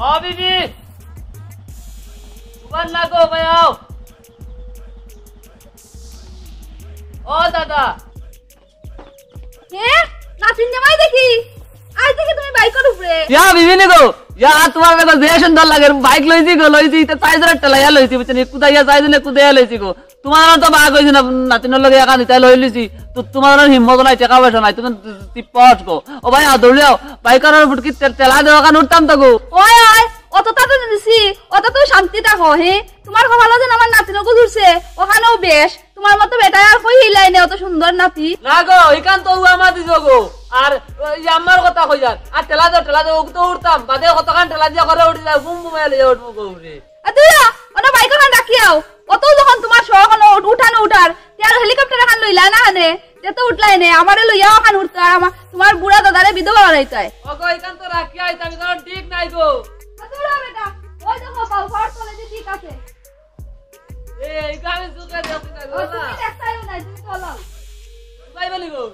ও বিবি সুবান লাগো ভাইও ও দাদা কে নাতিন জামাই দেখি আজ থেকে তুমি বাইকের উপরে ইয়া বিবি নে গো ইয়া তোমার কথা যে সুন্দর লাগে বাইক লইছি তে সাইজের টেলাইয়া লইছি বুঝছেন কুদাইয়া সাইজনে কুদাইয়া লইছি গো তোমার তো বাগ হইছে না নাতিনের লগে একা নিতে লই লইছি তো তোমার হিম্মত নাই টাকা পয়সা নাই তুমি টিপট গো ও ভাই দৌড়াও বাইকার ফুটকি টেলা দেওয়া কান উঠতাম তো গো ওই ওই অতটা তো দিছি অত তো শান্তি থাকো হে তোমার কপালে যেন আমার নাতিনকে জুড়ছে ওখানেও বেশ তোমার মতো বেটা আর কই হিলাই না অত সুন্দর নাতি না গো ইকান তো আমা দিছ গো আর আমার কথা কই যার আর টেলা দাও তো উঠতাম বাদে কতখান টেলা দিয়া করে উঠি যাও বুম বুম এলে উঠবো গো রে আতুয়া ওটা বাইক খান রাখিয়াও অত যখন তোমার শহর উঠানো উঠার তার হেলিকপ্টার খান লইলা না হানে তে তো উঠলাই নে আমারে লইয়াও খান উঠতা আর আমার তোমার বুড়া দাদারে বিধবা বানাইতাই ও গো ইকান তো রাখিয়া আইতা আমি কারণ ঠিক নাই গো আতুয়া বেটা ওই দেখো পাও ফার চলে যে ঠিক আছে এই গাবে সুকা দেখি না গো না তুমি দেখতাইও না তুমি চলাও ভাই বলি গো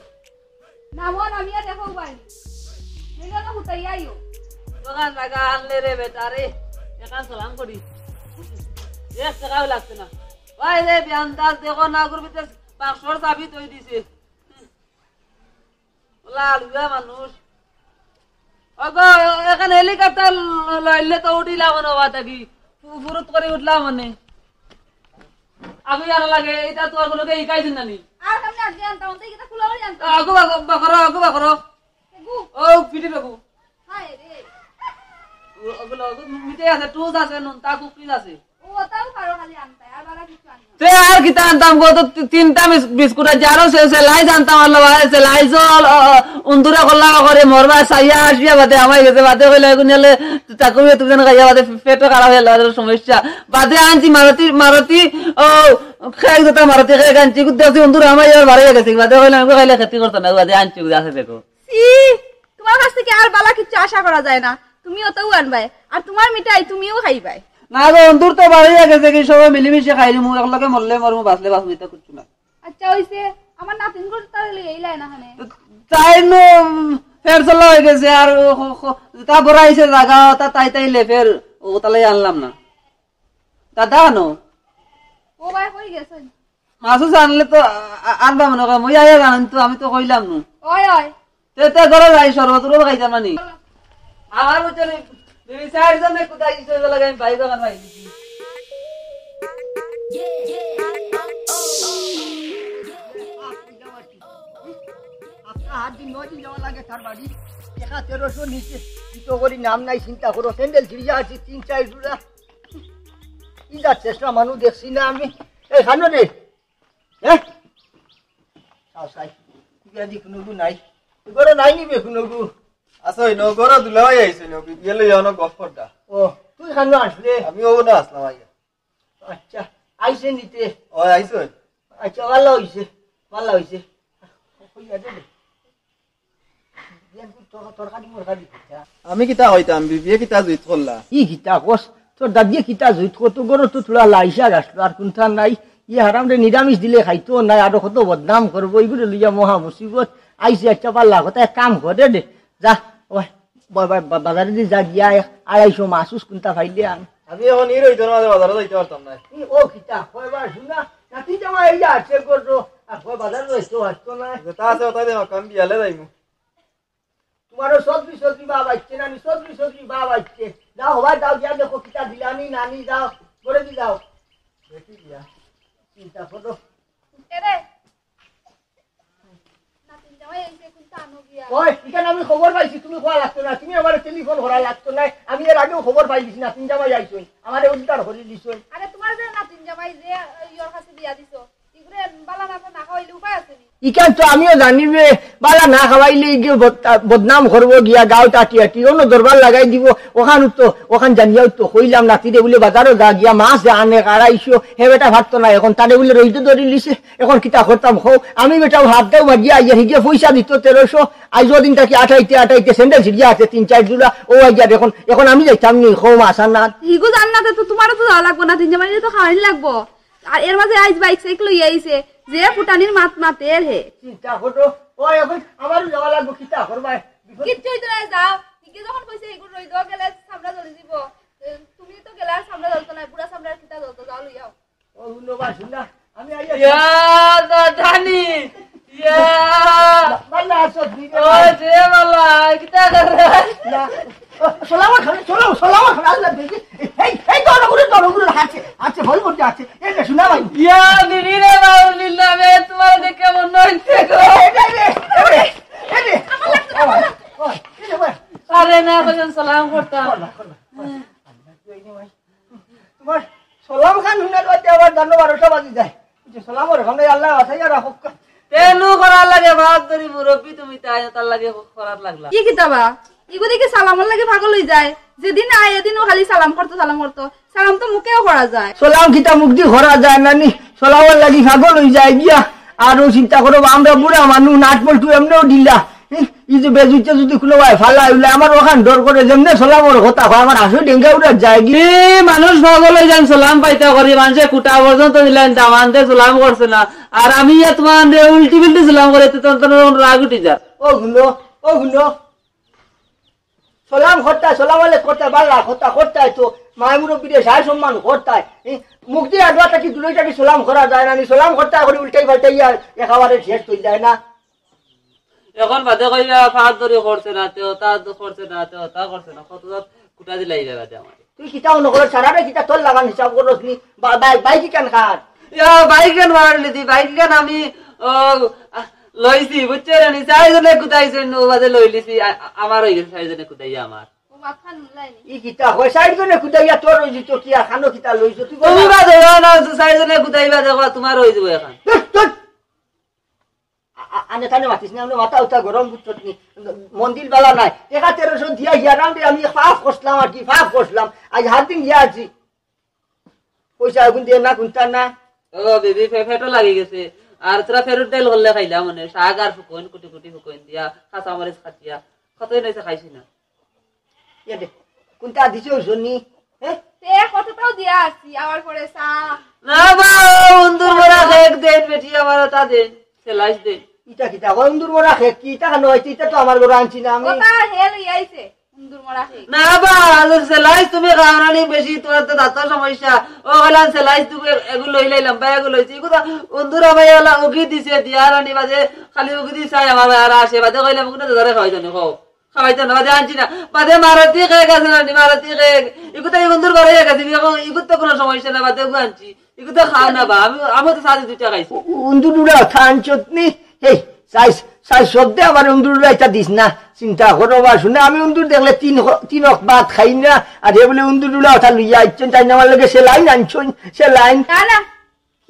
নামো নামিয়া দেখো ভাই নিলো না হুতাই আইও দোকান লাগা আনলে রে বেটা রে একান সালাম করি এক টাকাও লাগছে না ভাই রে বিয়ান্দাজ দেখো না করবিতে বাক্সর চাবি তৈ দিছে ওলা লুয়া মানুষ ওগো এখানে হেলিকপ্টার লইলে তো উঠিলাম না বাতা কি ফুরুত করে উঠলাম মানে আগে জানা লাগে এটা তো আর কোনোকে ইকাইছেন না নি আর আমি আগে আনতাম তাই এটা খুলা হই আনতাম আগো বাকরো ও পিটি বাবু হায় রে ওগুলো মিটে আছে টুজ আছে নুন তা কুকিজ আছে ওটাও পারো খালি আনতে আর বালা কিছু আনতে তে আর কিতা আনতাম গো তো তিনটা বিস্কুট আছে আরো সেলাই জানতাম আল্লাহ সেলাই জল উন্দুরা কল্লা করে মরবা সাইয়া আসিয়া বাদে আমায় গেছে বাদে কইলে গুনিলে চাকুমে তুমি জানা খাইয়া বাদে পেট খারাপ হয়ে গেল সমস্যা বাদে আনছি মারতি ও খাই যেটা মারতি খাই আনছি গুদাছি উন্দুরা আমায় আর বাড়িয়ে গেছে বাদে কইলে আমি খাইলে খেতে করতে না বাদে আনছি আছে দেখো সি তোমার কাছ থেকে আর বালা কিছু আশা করা যায় না তুমি ওটাও আনবাই আর তোমার মিঠাই তুমিও খাইবাই না গো অন্তর তো বাড়িয়ে গেছে কি সবাই মিলেমিশে খাইলি মু একলগে মরলে মরমু বাঁচলে বাঁচবো এটা কিছু না আচ্ছা হইছে আমার নাতিন করে তার এইলাই না হানে তাই নো ফের চলা হয়ে গেছে আর তা বড়াইছে জায়গা তা তাইলে ফের ও তালাই আনলাম না দাদা নো ও ভাই কই গেছেন মাসুস আনলে তো আনবা মনে কর মই আয়া জানেন তো আমি তো কইলাম নো ওই ওই তে ঘরে যাই সর্বত্র খাইতাম মানি আমার বচলে দুই চার জনে কোথায় চলে লাগে আমি বাইরে গান ভাই আট দিন 9 দিন যাওয়া লাগে তার বাড়ি 1300 নিচে তো করি নাম নাই চিন্তা করো স্যান্ডেল ছিড়িয়া আছে 3-4 জোড়া ইদার চেষ্টা মানুষ দেখছি না আমি এই খানো রে হ্যাঁ সাই বিয়াদি কোনো নাই গরো নাই নিবে কোনো আসই ন গরো দুলাই আইছে ন গেলে জানো গফরটা ও তুই খানো আসলে আমি ও না আসলাম আইয়া আচ্ছা আইছে নিতে ও আইছো আচ্ছা ভালো হইছে কই আছে আমি কিতা হইতাম বিবিয়ে কিতা জুইত করলা ই কিতা কস তোর দাদিয়ে কিতা জুইত কত গরো তো তোলা লাইসা আসলো আর কোনটা নাই ই হারাম রে নিরামিষ দিলে খাইতো নাই আর কত বদনাম করবো এইগুলো লইয়া মহা মুসিবত আইসি একটা পাল্লা কথা এক কাম করে দে যা ওই বাজারে দিয়ে যা গিয়া 250 মাসুস কোনটা ফাইলে আন আমি এখন নির হইতো না বাজারে যাইতে পারতাম না ও কিতা কয়বার শুনা নাতি জামা এই আছে করতো আর কয় বাজারে যাইতো আসতো না তা আছে ওটাই দে কাম বিয়ালে যাইমু তোমারও সবজি বাবা আইছে না সবজি বাবা আইছে যাও ভাই যাও গিয়া দেখো কিতা দিলানি নানি যাও করে দি যাও দেখি গিয়া চিন্তা করো এরে নাতিন জামাই আইছে কোনটা আনো গিয়া ওই এখানে আমি খবর পাইছি তুমি কোয়া লাগতো না তুমি আমার টেলিফোন করা লাগতো না আমি এর আগেও খবর পাইছি নাতিন জামাই আইছই আমারে উল্টার হরি দিছই আরে তোমার যে নাতিন জামাই যে ইওর কাছে দিয়া দিছো ইগুরে বালা না খাওয়াইলে উপায় আছে নি ইকান তো আমিও জানিবে বালা না খাওয়াইলে গিয়ে বদনাম করবো গিয়া গাঁও টাটি অন্য দরবার লাগাই দিব ওখান জানিয়াও তো কইলাম নাতিরে বলে বাজারও যা গিয়া মাছ আনে কারাইছো হে বেটা ভাবতো না এখন তারে বলে রইতে ধরি লিছে এখন কিতা করতাম হো আমি বেটা ভাত দাও মাগিয়া আইয়া হিগে পয়সা দিত 1300 আইজ দিন থাকি আটাইতে স্যান্ডেল ছিড়িয়া আছে 3-4 জোড়া ও আইয়া এখন আমি যাইতাম নি খো মাছ আনা হিগু জান্নাতে তো তোমারও তো যাওয়া লাগবো নাতিন জামাই তো খাওয়াইলে লাগবো আর এর মাঝে আইজ বাইক সাইকেল লইয়া আইছে যে ফুটানির মাতের হে চিন্তা করো ওই এখন আমারও যাওয়া লাগবো কিতা করবা কিচ্ছুই তো নাই যাও ইকে যখন কইছে এগুলো রই দাও গেলে সামরা জ্বলি দিব তুমি তো গেলে আর সামরা জ্বলতো না বুড়া সামরার কিতা জ্বলতো যাও লইয়াও ও হুনো বাসুনা আমি আইয়া ইয়া দাদানি ইয়া বালা আসো দিবে ও যে বালা কিতা করে সালাম খান আল্লাহ দেখি এই দরগুলো আছে ভয় করতে আছে এই যে শোনা ভাই ইয়া দিদি রে বাউলিল্লাহ মে তোমার দেখে মন হইছে গো আরে না বলেন সালাম করতাম তোমার সালাম খান হুনার বাদে আবার জানো 12টা বাজে যায় সালামের ওখানে আল্লাহ আসাইয়া রাখো তেনু করার লাগে ভাত ধরি মুরব্বি তুমি তাই তার লাগে করার লাগলা কি কিতাবা ইগো দেখি সালামর লাগে পাগল হই যায় যেদিন আয় এদিনও খালি সালাম করতো সালাম তো মুখেও করা যায় সালাম কিতা মুখ দিয়ে করা যায় না নি সালামের লাগি পাগল হয়ে যায় গিয়া আরো চিন্তা করো আমরা বুড়া মানুষ নাট বল্টু এমনিও দিলা ই যে বেজুইতে যদি কোনো ভাই ফালা হইলে আমার ওখান ডর করে যেমনে সালামের কথা হয় আমার হাসি ডেঙ্গা উড়া যায় কি মানুষ পাগল হয়ে যান সালাম পাইতে করি মানুষের কুটা পর্যন্ত দিলেন দামানতে সালাম করছে না আর আমি তোমার উল্টি বিল্টি সালাম করে রাগ উঠি যা ও গুলো সালাম সালাম আলে করতে বাল্লা করতে তো মায় মুরব্বীরে সাই সম্মান করতে মুখ দিয়ে আডুয়াটা কি দুটোটা কি সালাম করা যায় না সালাম করতে করে উল্টাই পাল্টাইয়া একেবারে শেষ হয়ে যায় না এখন বাদে কইয়া ফাঁক ধরে করছে না তেও তা করছে না তেও তা করছে না কত কুটা দিলাই যাবে আমার তুই কিতাও নকর সারাটা কিতা তোর লাগান হিসাব করস নি বাইক কেন খান বাইক কেন মারলি দি বাইক কেন আমি লইছি বুঝছে নি চারিজনে কুদাইছে বাদে লইলিছি আমার হয়ে গেছে চারিজনে কুদাইয়া আমার ও মাথা নুলাইনি ই কিতা হয় চারিজনে কুদাইয়া তোর হয়ে যেত কি আর খানো কিতা লইছো তুই তুমি বাদে না চারিজনে কুদাইবা দেখো তোমার হয়ে যাবো এখন আনে তানে মাতিস না মাথা উঠা গরম বুঝছত নি মন্দির বেলা নাই 1300 দিয়া গিয়ারাম আমি ফাফ করলাম আর কি ফাফ করলাম আজ হাত দিন গিয়া আছি পয়সা গুন দিয়ে না গুনতা না ও বেবি ফেটো লাগি গেছে আর তোরা ফেরত ডাইল হলে খাইলাম মানে শাক আর ফুকন কুটি ফুকন দিয়া কাঁচা মরিচ খাটিয়া কতই নাইছে খাইছি না এ দে কোনটা দিছো জনি হ্যাঁ তে কতটাও দিয়া আছি আবার পরে সা না বা বন্ধুর বড়া এক দেন বেটি আমার তা দেন সেলাইস দেন ইটা কিটা বন্ধুর মোরা খে কিটা কেন হইছে এটা তো আমার ঘরে আনছি না আমি ওটা হেল আইছে বন্ধুর মরা হে না বা সেলাইস তুমি খাওয়ানি বেশি তোমার তো দাঁতের সমস্যা ও হলাম সেলাইস তুমি এগুলো লইলাম বা এগুলো লইছি এগুলো বন্ধুর আমার এলা উগি দিছে দিয়ার আনি বাজে খালি উগি দিছে আমার আর আসে বাজে কইলাম কোন ধরে খাওয়াই জানো খাও খাওয়াইতো না বাজে আনছি না বাজে মারতি খেয়ে গেছে না মারতি খেয়ে এগুলো এই বন্ধুর ঘরে গেছে এগুলো তো কোনো সমস্যা না বাজে আনছি এগুলো তো খাও না বা আমি তো সাথে দুইটা খাইছি উন্দুরুরা থানচতনি এই সাইজ শব্দে আমার উন্দুরুরা এটা দিস না চিন্তা করো বা শুনে আমি উন্দুর দেখলে তিনক ভাত খাই না আর এ বলে উন্দুরুরা ওঠা লইয়া আইছেন তাই আমার লগে সে লাইন আনছন সে লাইন না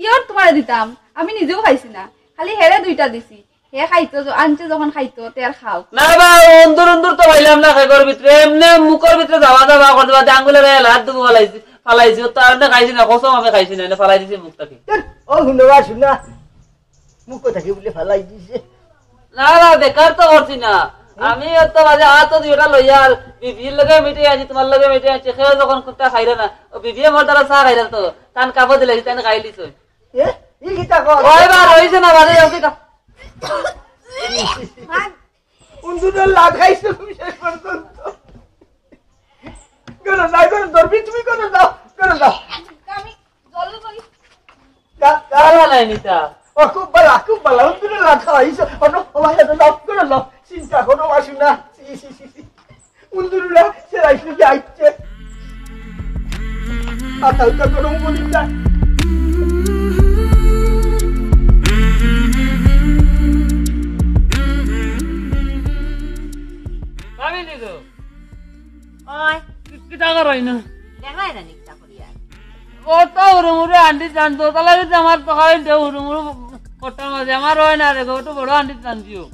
কি ওর তোমার দিতাম আমি নিজেও খাইছি না খালি হেরে দুইটা দিছি হে খাইতো আনছে যখন খাইতো তেল খাও না বা অন্দর তো হইলাম না খাইবার ভিতরে এমনি মুখের ভিতরে যাওয়া করতে পারতে আঙ্গুলের হাত দুবো ফালাইছি তো আর খাইছি না কসম আমি খাইছি না ফালাই দিছি মুখটাকে ও শুনবা শুনা মুখ থাকে বলে ফালাই দিছে না না বেকার তো করছি না আমি তো বাজে হাত দুইটা লইয়া আর বিবির লগে মিটে আছি তোমার লগে মিটে আছি খেয়ে যখন কুত্তা খাইলে না ও বিবিয়ে মোর দ্বারা চা খাইলে তো তান কাপড় দিলে তান খাইলিস এ ই কিটা কর ওই বার হইছে না বাজে যাও কিটা উন্দুরের লাভ খাইছো তুমি শেষ পর্যন্ত কোন নাই কোন দরবি তুমি কোন দাও আমি জল কই কালা নাই নিতা ও খুব ভালো উন্দুরের লাভ খাইছো অন্য ওয়াইয়া দাও কোন লাভ চিন্তা করো আসু না উন্দুরুরা সে রাইছে যে আইছে আতা করো বলি না আমি লিখো ওই কিটা করই না দেখাই না নিকটা করিয়া কত হুড়মুড়ে আন্টি জানতো তাহলে যদি আমার তখন হুড়মুড়ু কটার মাঝে আমার হয় না রে একটু বড় আন্টি জানছিও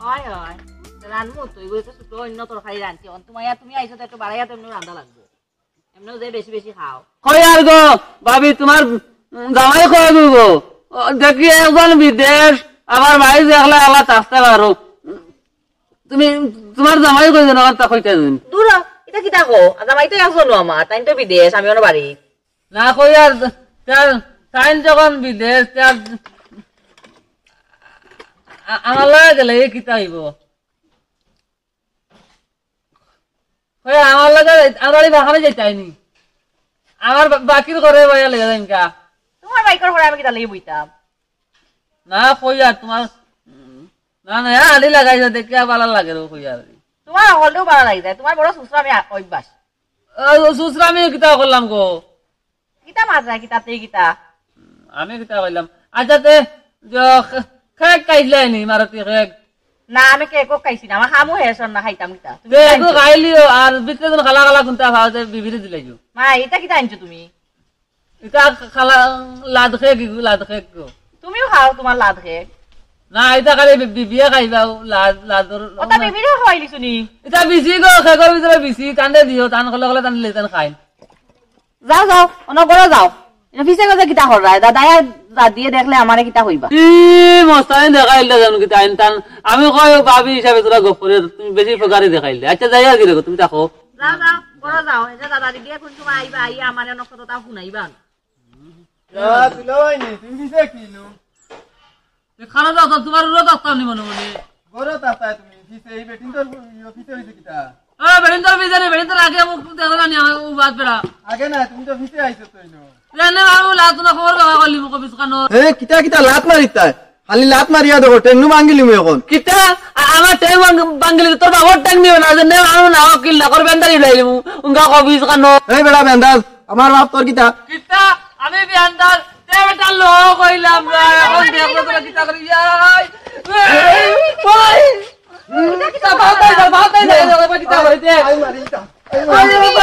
ওই রানমু তো এগুলো তো ছোট অন্য তরকারি রাঁধছি তুমি আইসো তো একটু বাড়াইয়া তো এমনি রান্ধা লাগবো এমনিও যে বেশি বেশি খাও কই আর গো ভাবি তোমার জামাই কই দিব দেখি একজন বিদেশ আমার ভাই দেখলে আল্লাহ চাষতে পারো তুমি তোমার জামাই কই জানো তা কইতে দিন দূর এটা কি থাকো জামাই তো একজনও আমার তাই তো বিদেশ আমি ওর বাড়ি না কই আর তাই যখন বিদেশ আমার লাগে গেলে কিতা হইব ওই আমার লাগে আমার বাগানে যাইতাইনি আমার বাকির করে বয়া লেগে যাইম কা তোমার বাইকের ঘরে আমি কিটা লাগি বইতাম না কই আর তোমার না না আলি লাগাইছে দেখে ভালো লাগে রে কই আর তোমার হলেও ভালো লাগি যায় তোমার বড় সুসরা আমি অভ্যাস সুসরা আমি কিতা করলাম গো কিটা মাছ রাখি তাতেই কিটা আমি কিতা কইলাম আচ্ছা তে খেক খাইলাইনি মারতি খেক না আমি কেকও খাইছি না আমার খামু হেসন না খাইতাম কিটা তুমি কেকও খাইলিও আর বিতে কোন খালা খালা কোনটা ভাওতে বিবিরে দিলাইছো মা এটা কিটা আনছো তুমি এটা খালা লাদ খেক গো তুমিও খাও তোমার লাদ খেক না এটা খালি বিবিয়ে খাইবাও লাদর ওটা বিবিরেও খাইলি শুনি এটা বিসি গো খেকৰ ভিতরে বিসি টানতে দিও টান কলে কলে টান লেতান খাই যাও যাও অন্য করে যাও এটা ফিসে গেছে কিটা কর রায় দাদায় দিয়ে দেখলে আমারে কিটা হইবা ই মস্তানি দেখাইলে জানো কি টাইম টান আমি কই ভাবি হিসাবে তোরা গপ করে তুমি বেশি ফগারি দেখাইলে আচ্ছা যাই আর কি রে তুমি দেখো যাও যাও বড় যাও এটা দাদা দিয়ে কোন সময় আইবা আইয়া আমারে অন্য কথা শুনাইবা তুই পিছে কিনো খানা দাও তো তোমার রোদ আসতাম নি মনে মনে বড় তাতায় তুমি পিছে এই বেটিন তোর পিছে হইছে কিটা বেড়িন্তর বিজারে বেড়িন্তর আগে মুখ দেখলা নি আমার বাদ বেড়া আগে না তুমি তো পিছে আইছো তুই নো জানে বাবু লাত না খবর লাগা করলি মুখ বিছকানো কিটা কিটা লাত মারিতা খালি লাত মারিয়া দেখো টেনু মাঙ্গিলি মু এখন কিতা আমার টাইম বাঙ্গলি তোর বাবার টাইম নিও না জানে আমি না কিল না করবেন দাঁড়ি লাইলি মু উঙ্গা কো বিছকানো এই বেড়া বেন্দাজ আমার বাপ তোর কিটা কিতা আমি বিয়ান্দার তে বেটা লো কইলাম না এখন দেখো তোরা কিতা করি যাই ওই কিতা বাতাই দাও কিতা করিতে আই মারিতা আরে বাবা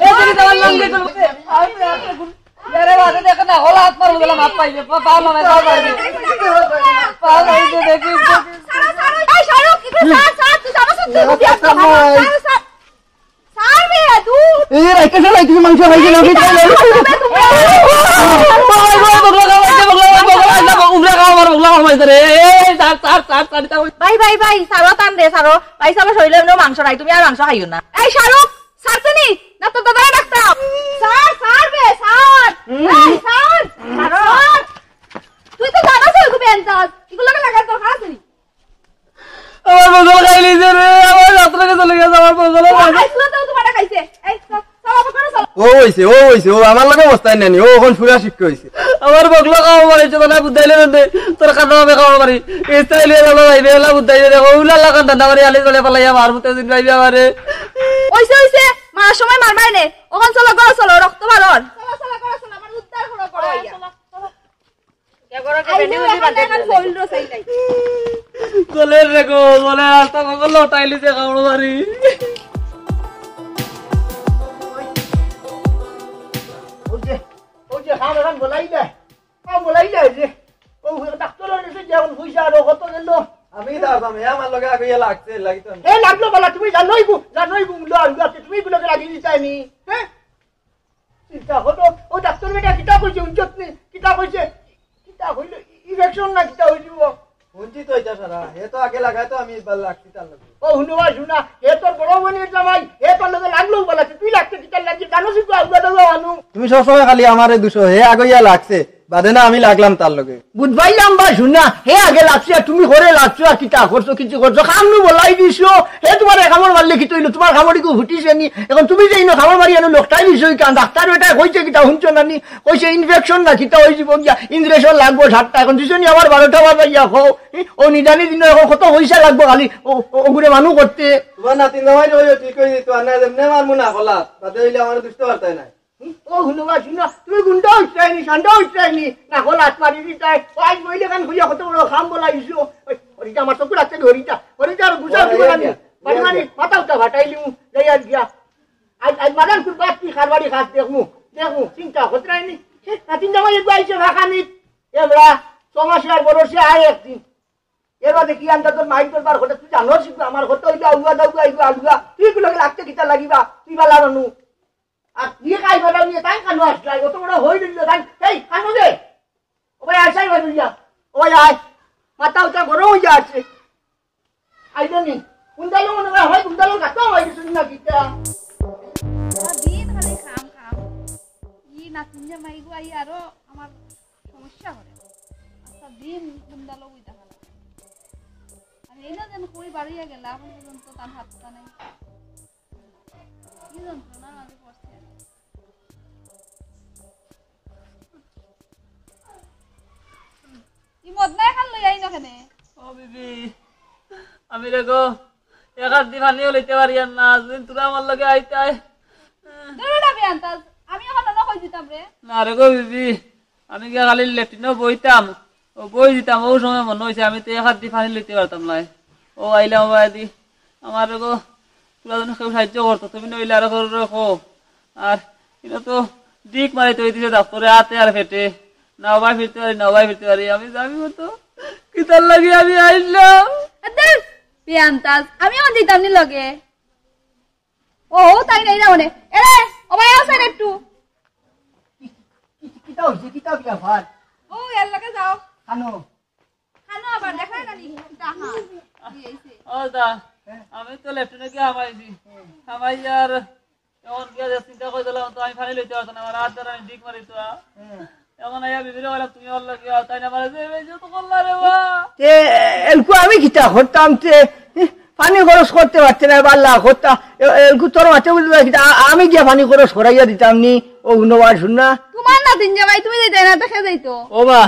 এই কিতা লঙ্গে করতে আরে বাবা দেখো না হলা হাত মার গেলাম হাত পাইবে পাও না দাও পাইবে পাও এই দেখি এই শাহরুখ কি করে স্যার তুই জামাস তুই স্যার বে তুই এই রাইকে চলাই তুমি মাংস খাইছে নাকি ভাই সারো টান দে সারো ভাই সারো শরীরে মাংস নাই তুমি আর মাংস খাইও না এই শাহরুখ স্যার তুমি না তো দাদা ডাক্তার স্যার বে স্যার এই স্যার স্যার তুই তো জানাস তুই বেন্তাস এগুলো লাগা তো খাসনি আমার বগল খাইলি যে রে আমার যাত্রাকে চলে গেছে আমার বগল আইসলো তো তোমার খাইছে এই সব করে চল ও হইছে আমার লগে অবস্থায় নেনি ও এখন সুরা শিক্ষা হইছে আমার বগল খাওয়া পারিছে না বুঝাইলে রে তোর কাটা আমি খাওয়া পারি এই স্টাইলে হলো ভাই বেলা বুঝাইলে রে ওলা লাগা দাদা মারি আলি চলে পালাইয়া মার মতে দিন ভাই আমারে ওইছে মার সময় মারবাই নে ওখান চলো রক্ত বাড়র চলো আমার উদ্ধার করো গলের রে গো গলে রাস্তা বগল লটাইলি যে খাওয়া পারি ওই যে খান বলাই যায় যে ও ডাক্তারের কাছে যেমন পয়সা আর কত গেল আমি দাঁড়াম আমার লগে আগে লাগছে লাগিত এই লাগলো বলা তুমি জানোই লো আর তুমি গুলোকে লাগিয়ে দিছাইনি হ্যাঁ চিন্তা হতো ও ডাক্তার বেটা কিতা কইছে উঞ্চত নি কিতা কইছে কিতা হইল ইনফেকশন না কিতা হইব বঞ্চিত হইতা সারা হে তো আগে লাগাই তো আমি ভাল লাগছি তার লগে ও শুনা এ তোর বড় বোনের জামাই এ তোর লগে লাগলো বলা তুই লাগতে কিতা লাগি জানোস তো আউগা দাও আনু তুমি সবসময় খালি আমারে 200 হে আগে লাগছে বাদে না আমি লাগলাম তার লগে বুঝবাইলাম বা শুনা হে আগে লাগছে আর তুমি ঘরে লাগছো আর কিতা করছো কিছু করছো খামনু বলাই দিছো হে তোমার খামর মারলে কি তৈল তোমার খামড়ি কো ফুটিছে নি এখন তুমি যেই না খামর মারি আনো লোকটাই দিছো কান ডাক্তার বেটা কইছে কিতা শুনছো না নি কইছে ইনফেকশন না কিতা হই জীব গিয়া ইনজেকশন লাগবো 7টা এখন দিছো নি আবার 12টা বাজাইয়া খাও ও নিদানি দিন এখন কত পয়সা লাগবো খালি ও গুরে মানুষ করতে তোমার নাতি নয় রইও ঠিক কই তো না যেমনে মারমু না হলা বাদে হইলে আমার দুষ্ট বার্তাই নাই ও শুনবা শুনা তুমি গুন্ডা হইছাইনি সান্ডা হইছাইনি না হল আত্মারি দিতাই আজ মইলে কান খুইয়া কত বড় খাম বলাইছো ওইটা আমার তো রাতে ধরিটা আর বুঝা দিব না মানে মাথা উঠা ভাটাইলি যাই আর গিয়া আজ মাদান কুর বাত কি খারবাড়ি খাস দেখমু চিন্তা হতরাইনি নাতিন জামাই একবার আইছে ভাখানি এমরা সমাসিয়ার বড়সে আয় একদিন এবার দেখি আন্দা তোর মাইক করবার হঠাৎ তুই জানোস আমার হতে হইবা আউয়া দাউয়া আলুয়া তুই গুলোকে লাগতে কিতা লাগিবা তুই বালা রানু আর দিয়ে কাই বালা নিয়ে তাই কানো আসলাই অত বড় হই দিল তাই এই কানো দে ওই আইসাই বাজুইয়া ওই আয় মাথা উঠা গরম হয়ে যাচ্ছে আইদনি কুন্দালো মনে হয় কুন্দালো কাটো হয় শুনি না কিতা দিন খালি খাম ই নাতিন জামাই গো আই আরো আমার সমস্যা করে আচ্ছা দিন কুন্দালো উইতা খালা আর এই না যেন কই বাড়িয়া গেলা এখন পর্যন্ত তার হাতটা নাই কি যন্ত্রণার মাঝে পড়ছি আর। বদনা এখন লই আই নখানে ও বিবি আমি রেগো একার দি পানিও লইতে পারি না যদি তোরা আমার লগে আইতাই দূরে যাবি আন্তাজ আমি এখন না কই দিতাম রে না রেগো বিবি আমি গিয়া খালি লেট্রিনও বইতাম ও বই দিতাম ও সময় মনে হয়েছে আমি তো একার দি পানি লইতে পারতাম না ও আইলাম দি আমার রেগো তোরা যেন কেউ সাহায্য করতো তুমি নইলে আরো করে রাখো আর এটা তো দিক মারি তৈরি দিছে ডাক্তারে হাতে আর ফেটে নাওবাই ফিরতে পারি নাওবাই ফিরতে পারি আমি যাবি মতো কিতার লাগি আমি আইলাম আদার বিয়ান্তাজ আমি অন দিতাম নি লগে ও তাই নাই না মনে এরে ও ভাই আসেন একটু কিতা হইছে কিতা বিয়া ভাত ও এর লগে যাও খানো খানো আবার দেখা না নি কিতা হ্যাঁ দিয়েছে ও দা আমি তো লেফটেনে গিয়ে আমাইছি আমাই আর এমন গিয়া যে চিন্তা করে দিলাম তো আমি ফানি লইতে পারতাম না আমার হাত ধরে আমি দিক মারি তো এমন আইয়া বিভিন্ন বললাম তুমি ওর লাগে তাই না মারে যে তো করলা রে বা তে এলকু আমি কিতা করতাম তে পানি খরচ করতে পারছে না বাল্লা করতা এলকু তোর মাঠে বুঝতে কিতা আমি গিয়া পানি খরচ করাইয়া দিতাম নি ও গুণবার শুননা তোমার নাতিন জামাই তুমি যাইতে না দেখে যাইতো ও বা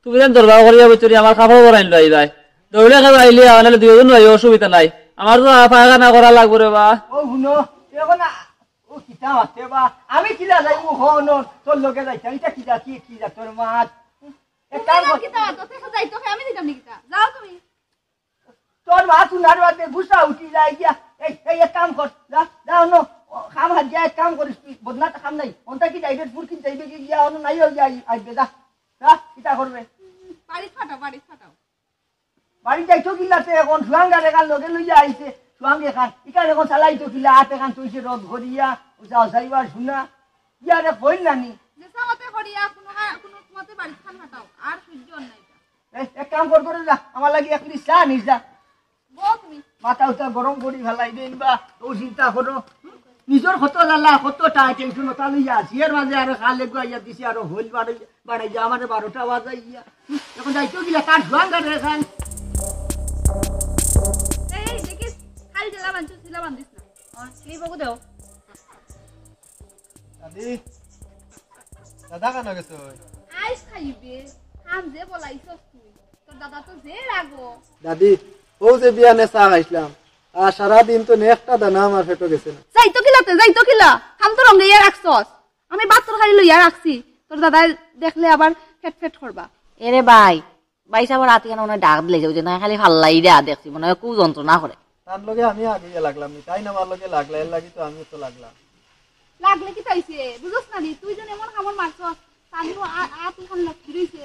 তুমি যেন দরবার করিয়া বইতরি আমার কাপড় পরাইন লই ভাই দৌড়ে খাবে আইলে আমার দুইজন ভাই অসুবিধা নাই আমার তো পায়খানা করা লাগবে রে বা ও শুনো এখন ও কিতা আছে বা আমি কিলা যাইব হন তোর লগে যাইতাম এটা কিতা কি তোর মাত এক কাম কর কিতা তো দেখে যাইতো আমি দিতাম নি কিতা যাও তুমি তোর মা তুনার বাদে গুসা উঠি যায় গিয়া এই এক কাম কর যা অন্য খাম হাত গিয়া এক কাম করিস তুই বদনাটা খাম নাই অন্তা কি ডাইরেক্ট ফুল কিনতে যাইবে গিয়া অন্য নাই আইবে যা কিতা করবে বাড়ি ফাটাও বাড়ি যাইতো কিলাতে এখন সুয়াঙ্গার এখান লগে লইয়া আইছে সুয়াঙ্গে খান ইকান এখন চালাইতো কিলা হাত এখান তুইছে রদ ভরিয়া যাও যাইবার শুনা ইয়ারে কইল নানি যে সামতে করিয়া কোনো মতে বাড়ি ফাটাও আর সহ্য নাই এক কাম করে যা আমার লাগি এক লিস চা নিস যা বল তুমি মাথা উঠা গরম করি ফেলাই দেন বা ও চিন্তা করো নিজের কত জ্বালা কতটা টেনশন ওটা লইয়া আছি এর মাঝে আরো খালে গুয়াইয়া দিছি আরো হইল বাড়াই যা আমার 12টা বাজাইয়া এখন যাইতো গিলা কার সুয়াঙ্গার এখান এই দেখিস খালি জেলা বান্ধিস না কি বকু দেও দাদি দাদা কেন গেছো আইস খাইবে খাম যে বলাইছস তুই তোর দাদা তো যে রাগো দাদি ও যে বিয়ানে চা খাইছিলাম আর সারাদিন তো একটা দানা আমার পেটো গেছে না যাইতো কিলা খাম তো রঙে ইয়া রাখছস আমি বাচ্চার খালি লইয়া রাখছি তোর দাদা দেখলে আবার ফেট করবা এরে ভাই সাহেব রাতে কেন মনে ডাক দিলে যাও যে না খালি ফাল্লাই দেয়া দেখছি মনে হয় খুব যন্ত্রণা করে তার লগে আমি আগে লাগলাম নি তাই না আমার লগে লাগলা এর লাগি তো আমি তো লাগলাম লাগলে কি তাইছে বুঝছ না তুই যেন এমন খাবার মারছস তানিও তুই খান লাগি রইছে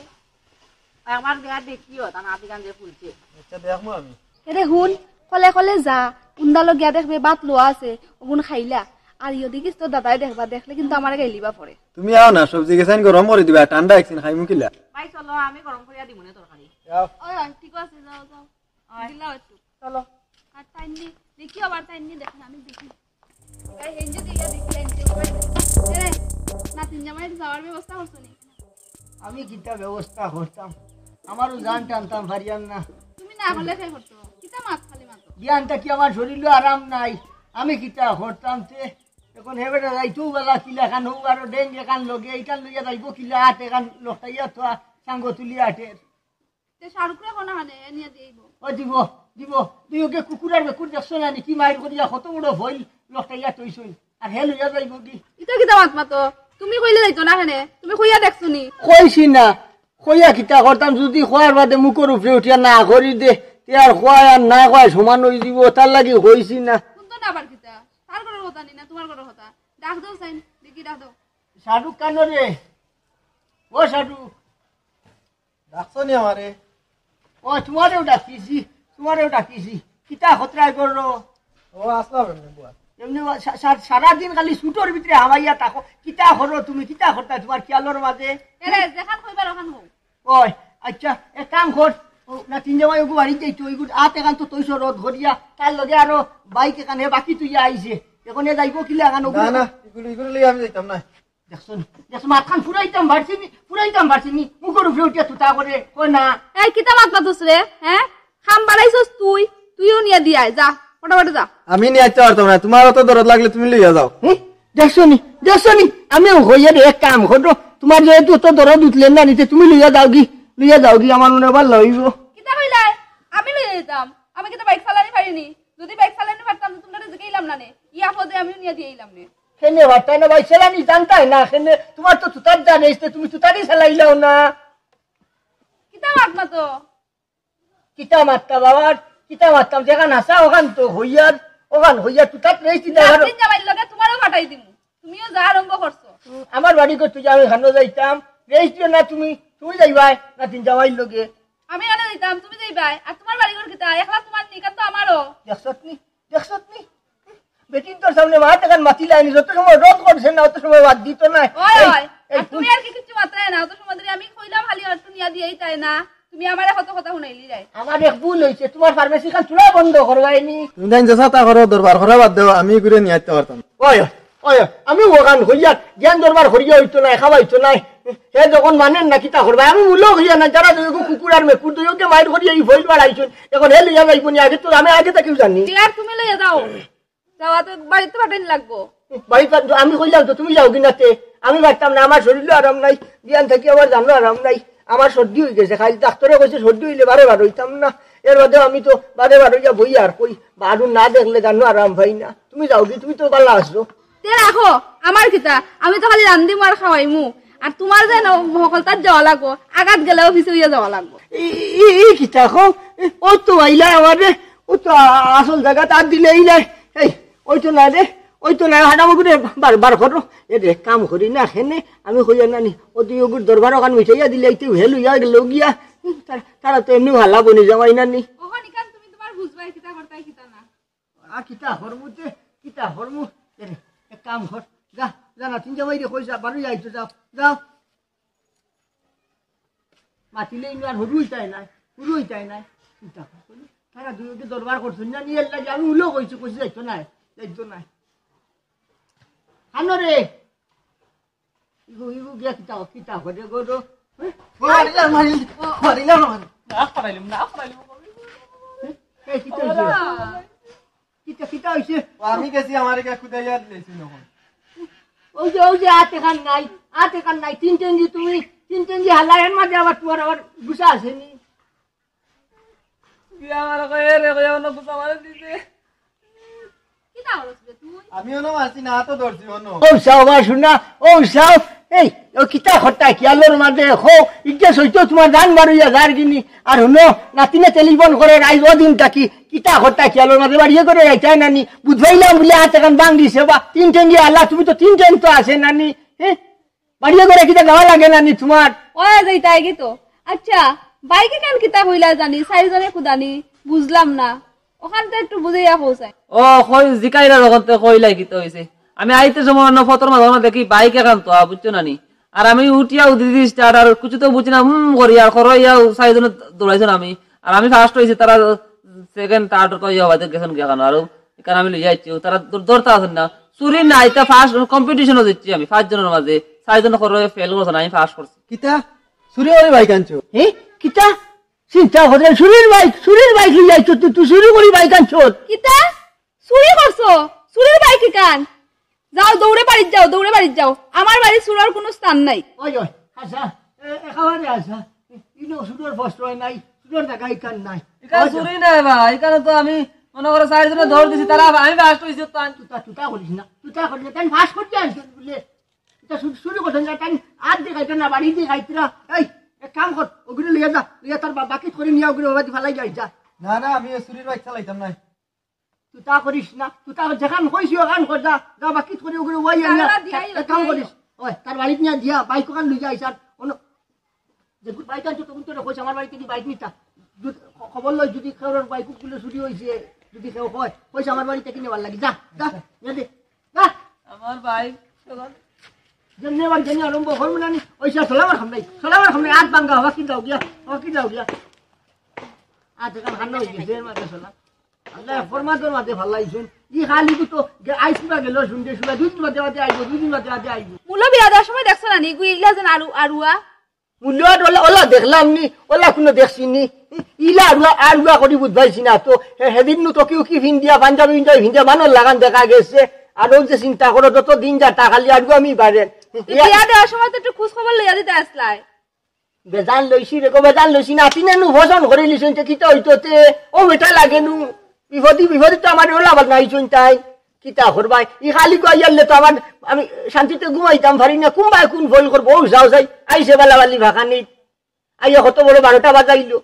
আমার দেয়া দেখিও তা নাতি গান যে ফুলছে আচ্ছা দেখমু আমি এরে হুন কলে যা উন্দালো গিয়া দেখবে বাত লোয়া আছে ওগুন খাইলা আর ইও দেখিস তোর দাদাই দেখবা দেখলে কিন্তু আমার গাইলিবা পড়ে তুমি আও না সবজি গেছাইন গরম করে দিবা ঠান্ডা একদিন খাইমু কিলা ভাই চলো আমি গরম করিয়া দিব না তরকারি আও ওই ঠিক আছে যাও দিলাও একটু চলো আর টাইনি দেখি আবার টাইনি দেখেন আমি দেখি এই হেঞ্জে দিয়া দেখলেন যে এরে নাতিন জামাই যাওয়ার ব্যবস্থা করছো নি আমি কিতা ব্যবস্থা করতাম আমারও জান টানতাম ভারিয়ান না তুমি না হলে খাই করতো কিতা মাছ খালি মাছ জ্ঞানটা কি আমার শরীরও আরাম নাই আমি কিতা করতাম তে এখন হেবেটা যাইতো বেলা কিলা খান হোক আরো ডেঙ্গে খান লগে এইখান লইয়া যাইব কিলা হাতে খান লটাইয়া তো সাঙ্গ তুলিয়া হাটের তে শাহরুখরে কোনা হানে নিয়ে দেইব ও দিব তুই ওকে কুকুরের বেকুর দেখছো না কি মাইর করিয়া কত বড় ভইল লটাইয়া তৈছই আর হে লইয়া যাইব কি ইতা কিতা মাছ মাতো তুমি কইলে যাইতো না হানে তুমি কইয়া দেখছো নি কইছি না কইয়া কিতা করতাম যদি খোয়ার বাদে মুখের উপরে উঠিয়া না করি দে তে আর খোয়া আর না খোয়া সমান হয়ে দিব তার লাগি হইছি না কোনটা না আবার কিতা তার ঘরের কথা নি না তোমার ঘরের কথা ডাক দাও সাইন দেখি ডাক দাও শাহরুখ কেন রে ও শাহরুখ ডাকছো নি আমারে ও তোমারেও ডাকিছি কিতা খতরাই করলো ও আসলাম এমনি বুয়া এমনি সারাদিন খালি সুটোর ভিতরে হামাইয়া থাকো কিতা করো তুমি কিতা করতা তোমার খেয়ালোর মাঝে এরে যেখান কইবার ওখান হও ওই আচ্ছা এক কাম কর না তিন জামাই ওগু বাড়ি যাইতো ওইগু আত এখান তো তৈছ রদ ধরিয়া তার লগে আরো বাইক এখানে বাকি তুই আইছে এখন এ যাইব কিলা এখান না না এগুলো লই আমি যাইতাম না দেখছো মাথান ফুরাইতাম পারছিনি মুখের উপরে উঠিয়া তুতা করে কই না এই কিতা মাত মাতুস রে হ্যাঁ খাম বাড়াইছস তুইও নিয়ে দিয়াই যা ফটাফট যা আমি নিয়ে আসতে পারতাম না, তোমার অত দরদ লাগলে তুমি লইয়া যাও। দেখছো নি আমি হইয়া এক কাম করো, তোমার যেহেতু তো দরদ উঠলেন না নিতে, তুমি লইয়া যাও গি আমার মনে ভাল লইব। কিতা কইলাই আমি লইয়া যেতাম, আমি কিতা বাইক চালানি পারিনি, যদি বাইক চালানি পারতাম তো তোমরা জিগাইলাম না নে, ইয়া পদে আমি নিয়ে দিয়েইলাম নে। সেনে ভাবতাই না ভাই, সেলানি জানতাই না, সেনে তোমার তো তুতার জানিস, তুমি তুতারই চালাইলাও না। কিতা মাতমা তো কিতা মারতা বাবার, কিতা মারতাম যেখান আসা ওখান তো হইয়ার তুতার রেস্তি নাতিন জামাইর লগে তোমারও পাঠাই দিমু, তুমিও যা আরম্ভ করছো। আমার বাড়ি করতে আমি খানো যাইতাম, রেস্টি না তুমি যাইবাই নাতিন জামাইর লগে। আমি আনে দিতাম, তুমি যাইবাই, আর তোমার বাড়ি ঘর কিতা একলা তোমার নিকান তো আমারও। দেখছত নি বেটিন তোর সামনে মাঠ এখন মাতি লাইনি, যত সময় রোদ করছে না অত সময় বাদ দিত না। আর তুমি আর কি কিছু মাত্রায় না, অত সময় ধরে আমি কইলাম খালি একটু নিয়া দিয়েই তাই না, তুমি আমারে কত কথা শুনাইলি যাই। আমার এক ভুল হইছে, তোমার ফার্মেসি খান চুলা বন্ধ করবাইনি। তুমি জানি যেসা তা করো, দরবার করা বাদ দেও, আমি ঘুরে নিয়ে আসতে পারতাম। আমি ওখান হইয়া জ্ঞান দরবার করিয়া হইতো না, খাওয়াইতো নাই, হে যখন মানেন না কিতা করবা, আমি মূল্য হইয়া না, যারা কুকুর আর মেকুর দুইকে মায়ের করিয়া এই ভইল বাড়াইছুন, এখন হে লইয়া যাইব নি, আগে তো আমি আগে তা কেউ জানি। আর তুমি লইয়া যাও, যাওয়া তো বাড়িতে পাঠাইন লাগবো। বাড়িতে আমি কইলাম তো তুমি যাও কিনাতে, আমি পারতাম না, আমার শরীরও আরাম নাই, বিয়ান থাকি আবার জানো আরাম নাই, আমার সর্দি হয়ে গেছে, খালি ডাক্তারে কইছে সর্দি হইলে বারে বার হইতাম না, এর বাদেও আমি তো বারে বার হইয়া বই আর কই বারু না দেখলে জানো আরাম ভাই না, তুমি যাও কি, তুমি তো ভালো আসছো। তে রাখো আমার কিতা, আমি তো খালি রান্দিমু আর খাওয়াইমু, আর তোমার যে সকল তার যাওয়া লাগবো, আগাত গেলেও পিছে হইয়া যাওয়া লাগবো। এই কিতা খো, ও তো আইলা আমারে, ও তো আসল জায়গা তার দিলে এইলাই, এই ওই তো না রে, ওই তো না হাঁটামো করে বার করো, এ রে কাম করি না হেনে, আমি কইয়া নানি ও তুই ওগুর দরবার ওখান মিঠাইয়া দিলে এইতে হেলু ইয়া গেল গিয়া, তারা তো এমনি ভালা বনি জামাই নানি। ওখান ইকান তুমি তোমার বুঝবাই কিতা করতাই কিতা না। কিতা হরমুতে কিতা হরমু, এ রে এক কাম কর, যা জানা তিন জামাই রে কইছা বারো যাইতো, যাও মাতিলে আর হরুইতাই নাই চিন্তা করি, তারা দুইকে দরবার করছেন না নিয়ে লাগে, আমি উলো কইছি যাইতো নাই হানো রে ইগু গিয়া কিতা করে গো কিতা হইছে, আমি গেছি আমার খুদাইয়া দিয়েছি তখন। ওই যে আতে কান নাই, তিন টেনজি হালাই এর মাঝে আবার তোমার আবার গুছা আছে নি। আমিও না মারছি না, তো ধরছি অন্য। ও সাও বা শুনা, ও সাও এই ও কিতা হত্যা কিয়ালোর মাঝে খো ইজ্ঞাস হইতো তোমার জান বাড়িয়া যার কিনি, আর শুনো নাতিনে টেলিফোন করে রাইজ দিন থাকি কিতা হত্যা কিয়ালোর মাঝে বাড়িয়ে করে যাইতাই নানি, বুঝবাইলাম বলে হাত এখন বাং দিছে বা তিন টেনজি আল্লাহ, তুমি তো তিন টেন তো আছে নানি, হ্যাঁ বাড়িয়ে করে কিতা গাওয়া লাগে নানি তোমার। ও যাইতাই কি তো, আচ্ছা বাইকে কেন কিতা কইলা জানি, চারিজনে কুদানি বুঝলাম না, ওখানটা একটু বুঝাইয়া পৌঁছায়। ও কই জিকাইরা যখন কইলাই কি তো হইছে, আমি আইতে সময় অন্য ফটোর মাঝে দেখি বাইক এখান তো বুঝছো নানি, আর আমি উঠিয়া উদি স্টার্ট আর কিছু তো বুঝি না করি আর খরইয়া চারিজনে দৌড়াইছেন আমি, আর আমি ফার্স্ট হইছি, তারা সেকেন্ড থার্ড কইয়া হয়তো গেছেন কেন, আর কারণ আমি লইয়া আইছি, তারা দৌড়তে আছেন না, চুরি না এটা ফার্স্ট কম্পিটিশনও দিচ্ছি আমি 5 জনের মাঝে, 4 জন খরই ফেল করছেন, আমি ফার্স্ট করছি। কিতা চুরি করে বাইক আনছো? কিতা চিন্তা করে চুরির বাইক লই যাইছো, তুই চুরি করি বাইক আনছো? কিতা চুরি করছো? চুরির বাইক কান, যাও দৌড়ে বাড়িতে যাও, আমার বাড়ি চুরার কোনো স্থান নাই। ওই আচ্ছা একেবারে আচ্ছা, ইনো সুদর ফস্ট হয় নাই, সুদর জায়গা ইকান নাই, এখানে চুরি নাই ভাই, এখানে তো আমি মনে করো 4 জনে দৌড় দিছি, তারা আমি ফার্স্ট হইছি। তুতা করিস না, তাই ফাঁস করতে আনছো বলে শুরু করছেন না, তাই আর দেখাইতে না বাড়ি দেখাইতরা। এই এক কাম কর, ওগুলো লিয়ে যা, লিয়ে তার বাকি করে নিয়ে ওগুলো বাবা ফালাই যাই যা। না না, আমি চুরির বাইক চালাইতাম না। তুতা করিস না, তুতা যেখান কইছি ওখান কর, যা বাকি করে ওগুলো ওই এক কাম করিস, ওই তার বাড়িতে নিয়ে দিয়া বাইক ওখান লই যাই, স্যার যে বাইক আনছো তখন তো কইছে আমার বাড়িতে বাইক নিতা, খবর লই যদি কেউ বাইকগুলো চুরি হয়েছে, যদি কেউ হয় কইছে আমার বাড়িতে কিনে ভাল লাগে, যা যা আমার বাইক যেমনি আবার যেমনি আরম্ভ করবো না, ওই সালামার খাম নাই আট বাঙ্গা হওয়া কি যাও গিয়া আট এখান খান্না হয়ে গেছে এর মাঝে সালাম আল্লাহ ফরমাদের মাঝে ভাল লাগছেন, ই খালি তো আইসিবা গেল শুনতে শুনে 2 দিন বাদে আইব, 2 দিন বাদে আইব। মূল বিয়া দেওয়ার সময় দেখছো না নি গুইলা যেন আরুয়া মূল্যত ওলা ওলা দেখলাম নি ওলা কোনো দেখছি নি ইলা আরুয়া করি বুঝবাইছি না তো সেদিন নো তোকেও কি ভিন্দিয়া পাঞ্জাবি ভিন্দিয়া মানুষ লাগান দেখা গেছে আর যে চিন্তা করো তত দিন যা টাকালি আরু আমি বাড়েন বিয়া দেওয়ার সময় তো একটু খোঁজ খবর লইয়া দিতে আসলাই বেজান লইছি রে বেজান লইছি নাতিনে নু ভোজন করে লিছেন কিতা হইতোতে ও বেটা লাগে নু বিপদি তো আমার ওলা আবার নাই চিন্তাই কিতা করবাই ই খালি কইয়ালে তো আমার আমি শান্তিতে ঘুমাইতাম পারি না কোনবাই কোন ভুল করবো যাও যাই আইসে বেলাবালি ভাষা নেই আইয়া কত বড় 12টা বাজাইলো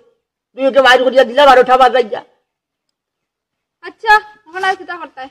দুইকে বাইর করিয়া দিলা 12টা বাজাইয়া আচ্ছা এখন আর কিতা করতে